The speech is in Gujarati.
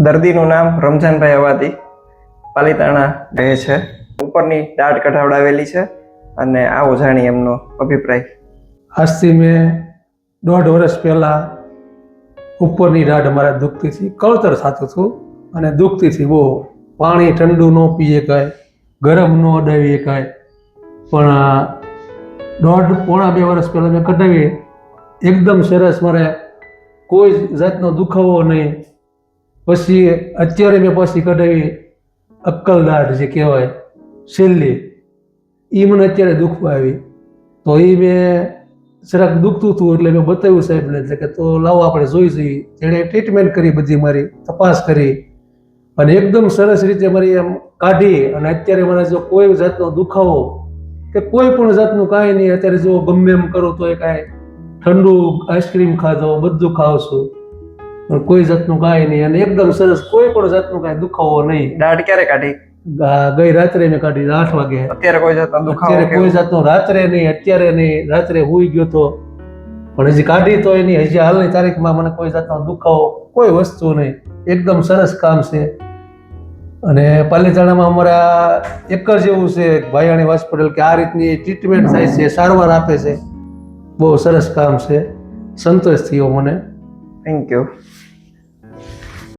દર્દીનું નામ રમજાનભાઈ અવાદી, પાલીતાણા રહે છે. ઉપરની દાઢ કઢાવડાવેલી છે અને આવો જાણી એમનો અભિપ્રાય. આજથી મેં 1.5 વર્ષ પહેલાં ઉપરની દાઢ અમારે દુખતી હતી, કળતર થતું હતું અને દુખતી હતી બહુ. પાણી ઠંડુ ન પીએ કાંઈ, ગરમ ન અડાવીએ કાંઈ, પણ 1.5-2 વર્ષ પહેલાં મેં કઢાવી, એકદમ સરસ, મારે કોઈ જાતનો દુખાવો નહીં. પછી અત્યારે મેં પછી કઢાવી અક્કલ દાઢ જે કહેવાય છેલ્લી, એ મને અત્યારે દુખવા આવી. તો એ મેં જરાક દુખતું હતું એટલે મેં બતાવ્યું સાહેબને, એટલે કે તો લાવો આપણે જોઈ જોઈએ. એણે ટ્રીટમેન્ટ કરી, બધી મારી તપાસ કરી અને એકદમ સરસ રીતે મારી એમ કાઢી. અને અત્યારે મને જો કોઈ જાતનો દુખાવો કે કોઈ પણ જાતનું કાંઈ નહીં. અત્યારે જો ગમે એમ કરું તો એ કાંઈ ઠંડુ આઈસ્ક્રીમ ખાધો, બધું ખાવ છું, પણ કોઈ જાતનું કાંઈ નહીં. અને એકદમ સરસ, કોઈ પણ જાતનું કાંઈ દુખાવો નહીં. દાઢ ક્યારે કાઢી? ગઈ રાત્રે મેં કાઢી 8 વાગે. અત્યારે કોઈ જાતનો દુખાવો? અત્યારે કોઈ જાતનો રાત્રે નહીં, અત્યારે નહીં. રાત્રે હુઈ ગયો તો પણ હજી કાઢી તો એની હજી હાલની તારીખમાં મને કોઈ જાતનો દુખાવો, કોઈ વસ્તુ નહીં. એકદમ સરસ કામ છે. અને પાલીતાણામાં અમારા એક જ એવું છે ભાયાણી હોસ્પિટલ કે આ રીતની ટ્રીટમેન્ટ થાય છે, સારવાર આપે છે. બહુ સરસ કામ છે, સંતોષ થયો મને. Thank you.